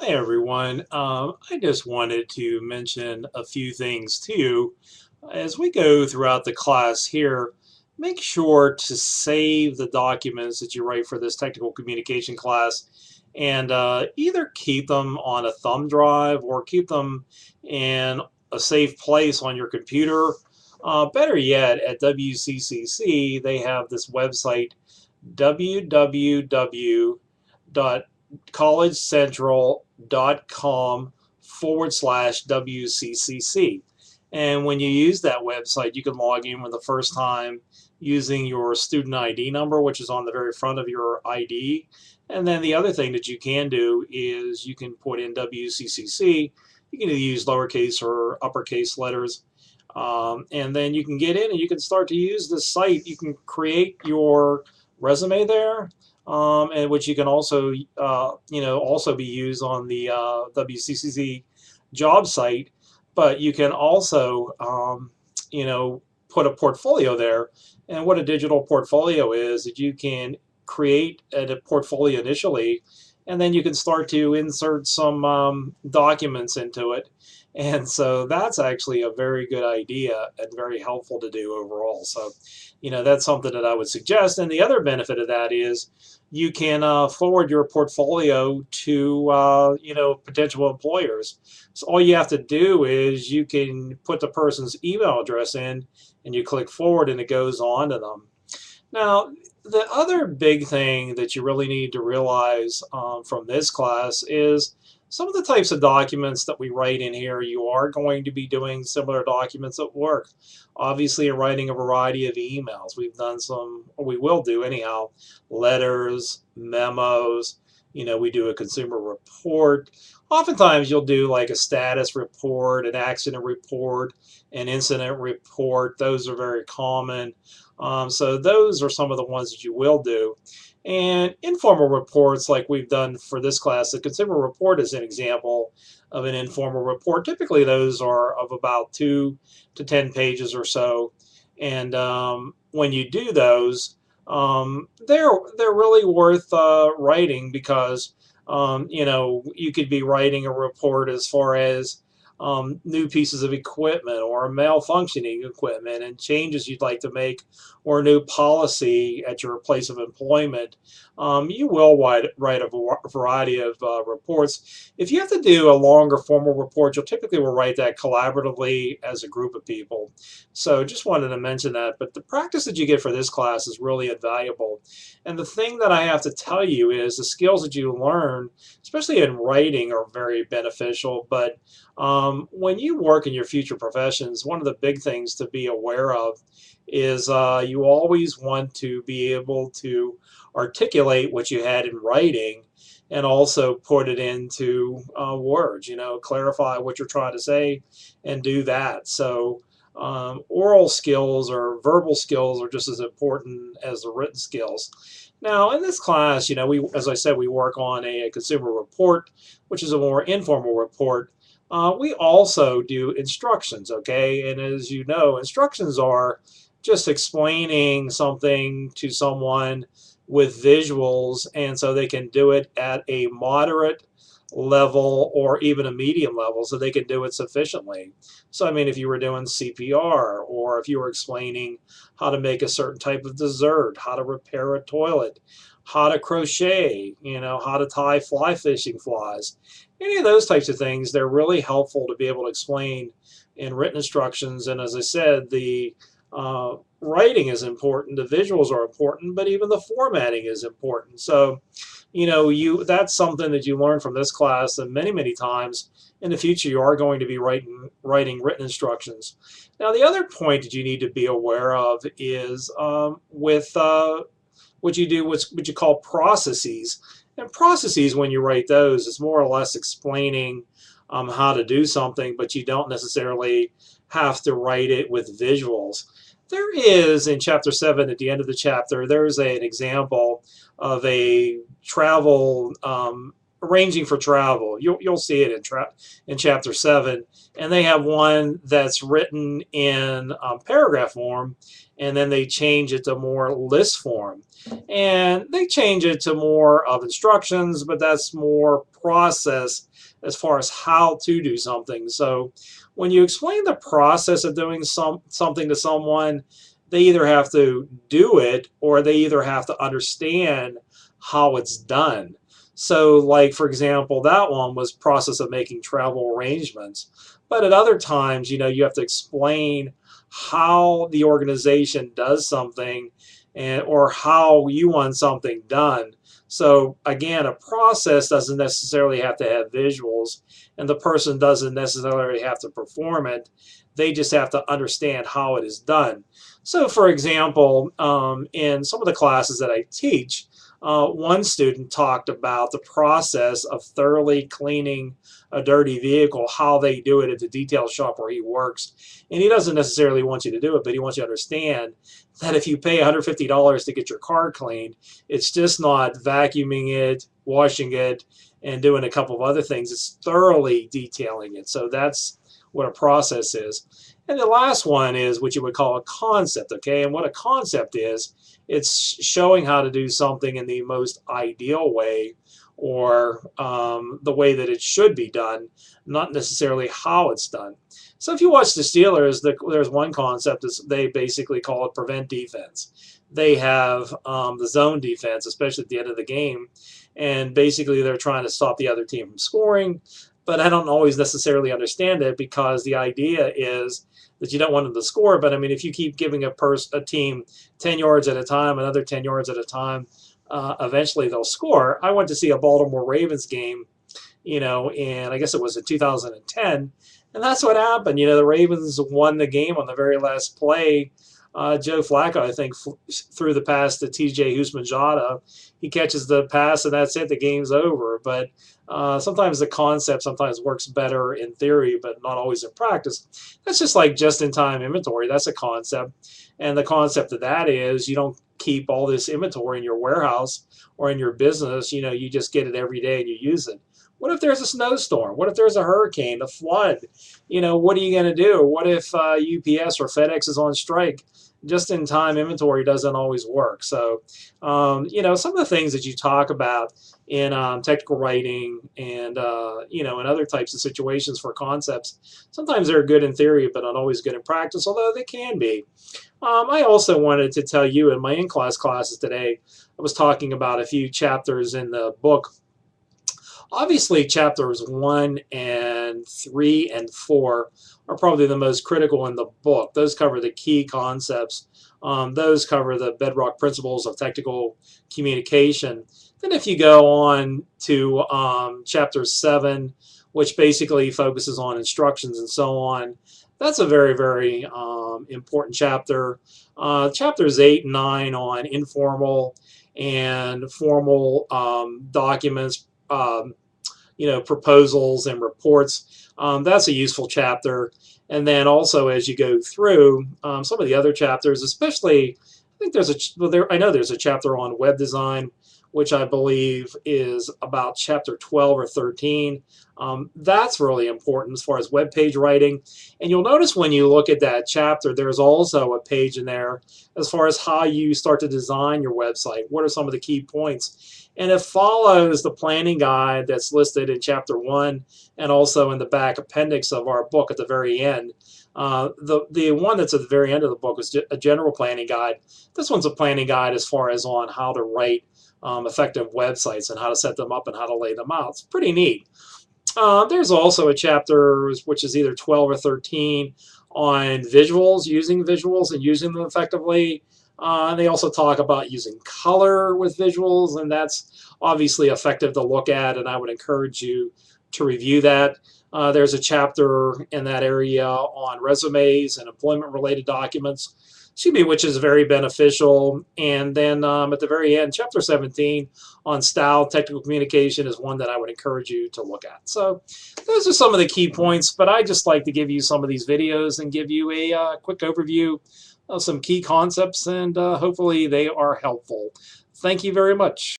Hi everyone. I just wanted to mention a few things to you. As we go throughout the class here, make sure to save the documents that you write for this technical communication class and either keep them on a thumb drive or keep them in a safe place on your computer. Better yet, at WCCC, they have this website, www.collegecentral.com/WCCC. And when you use that website, you can log in for the first time using your student ID number, which is on the very front of your ID. And then the other thing that you can do is you can put in WCCC. You can either use lowercase or uppercase letters. And then you can get in and you can start to use this site. You can create your resume there, and which you can also, also be used on the WCCC job site. But you can also, put a portfolio there. And what a digital portfolio is that you can create a portfolio initially, and then you can start to insert some documents into it. And so that's actually a very good idea and very helpful to do overall. So, that's something that I would suggest. And the other benefit of that is you can forward your portfolio to, potential employers. So all you have to do is you can put the person's email address in and you click forward and it goes on to them. Now, the other big thing that you really need to realize from this class is some of the types of documents that we write in here, you are going to be doing similar documents at work. Obviously, in writing a variety of emails, we've done some, or we will do anyhow, letters, memos, we do a consumer report. Oftentimes, you'll do like a status report, an accident report, an incident report. Those are very common. So those are some of the ones that you will do. And informal reports like we've done for this class, the consumer report is an example of an informal report. Typically those are of about 2 to 10 pages or so. And when you do those, they're really worth writing because you could be writing a report as far as new pieces of equipment or malfunctioning equipment and changes you'd like to make or a new policy at your place of employment. You will write a variety of reports. If you have to do a longer formal report, you'll typically will write that collaboratively as a group of people. So just wanted to mention that. But the practice that you get for this class is really invaluable. And the thing that I have to tell you is the skills that you learn, especially in writing, are very beneficial. But when you work in your future professions, one of the big things to be aware of is you always want to be able to articulate what you had in writing and also put it into words, clarify what you're trying to say and do that. So oral skills or verbal skills are just as important as the written skills. Now, in this class, as I said, we work on a consumer report, which is a more informal report. We also do instructions, okay? And as you know, instructions are just explaining something to someone with visuals, and so they can do it at a moderate level or even a medium level, so they can do it sufficiently. So, I mean, if you were doing CPR or if you were explaining how to make a certain type of dessert, how to repair a toilet, how to crochet, how to tie fly fishing flies, any of those types of things, they're really helpful to be able to explain in written instructions. And as I said, the writing is important, the visuals are important, but even the formatting is important. So, that's something that you learn from this class, and many times in the future you are going to be writing written instructions. Now, the other point that you need to be aware of is with what you do, what you call processes. And processes, when you write those, is more or less explaining how to do something, but you don't necessarily have to write it with visuals. There is, in Chapter 7, at the end of the chapter, there's an example of a travel arranging for travel. You'll see it in chapter 7, and they have one that's written in paragraph form, and then they change it to more list form, and they change it to more of instructions, but that's more process as far as how to do something. So when you explain the process of doing something to someone, they either have to do it or they either have to understand how it's done. So, like, for example, that one was process of making travel arrangements. But at other times, you have to explain how the organization does something, or how you want something done. So again, a process doesn't necessarily have to have visuals, and the person doesn't necessarily have to perform it. They just have to understand how it is done. So for example, in some of the classes that I teach, one student talked about the process of thoroughly cleaning a dirty vehicle, how they do it at the detail shop where he works. And he doesn't necessarily want you to do it, but he wants you to understand that if you pay $150 to get your car cleaned, it's just not vacuuming it, washing it, and doing a couple of other things. It's thoroughly detailing it. So that's what a process is. And the last one is what you would call a concept, okay? And what a concept is, it's showing how to do something in the most ideal way, or the way that it should be done, not necessarily how it's done. So if you watch the Steelers, there's one concept, is they basically call it prevent defense. They have the zone defense, especially at the end of the game, and basically they're trying to stop the other team from scoring. But I don't always necessarily understand it, because the idea is that you don't want them to score. But I mean, if you keep giving a team 10 yards at a time, another 10 yards at a time, eventually they'll score. I went to see a Baltimore Ravens game, and I guess it was in 2010, and that's what happened. The Ravens won the game on the very last play. Joe Flacco, I think, threw the pass to T.J. Houshmandzadeh. He catches the pass, and that's it. The game's over. But sometimes the concept sometimes works better in theory, but not always in practice. That's just like just-in-time inventory. That's a concept. And the concept of that is you don't keep all this inventory in your warehouse or in your business. You just get it every day and you use it. What if there's a snowstorm? What if there's a hurricane, a flood? What are you going to do? What if UPS or FedEx is on strike? Just-in-time inventory doesn't always work. So, some of the things that you talk about in technical writing and, in other types of situations for concepts, sometimes they're good in theory, but not always good in practice, although they can be. I also wanted to tell you in my in-class classes today, I was talking about a few chapters in the book. Obviously, chapters 1 and 3 and 4 are probably the most critical in the book. Those cover the key concepts. Those cover the bedrock principles of technical communication. Then if you go on to chapter 7, which basically focuses on instructions and so on, that's a very, very important chapter. Chapters 8 and 9 on informal and formal documents, proposals and reports. That's a useful chapter. And then also as you go through some of the other chapters, especially, I think I know there's a chapter on web design, which I believe is about chapter 12 or 13. That's really important as far as web page writing. And you'll notice when you look at that chapter, there's also a page in there as far as how you start to design your website. What are some of the key points? And it follows the planning guide that's listed in chapter 1 and also in the back appendix of our book at the very end. The one that's at the very end of the book is a general planning guide. This one's a planning guide as far as on how to write effective websites and how to set them up and how to lay them out. It's pretty neat. There's also a chapter which is either 12 or 13 on visuals, using visuals and using them effectively. They also talk about using color with visuals, and that's obviously effective to look at, and I would encourage you to review that. There's a chapter in that area on resumes and employment-related documents, which is very beneficial. And then at the very end, chapter 17 on style, technical communication is one that I would encourage you to look at. So those are some of the key points, but I just like to give you some of these videos and give you a quick overview of some key concepts, and hopefully they are helpful. Thank you very much.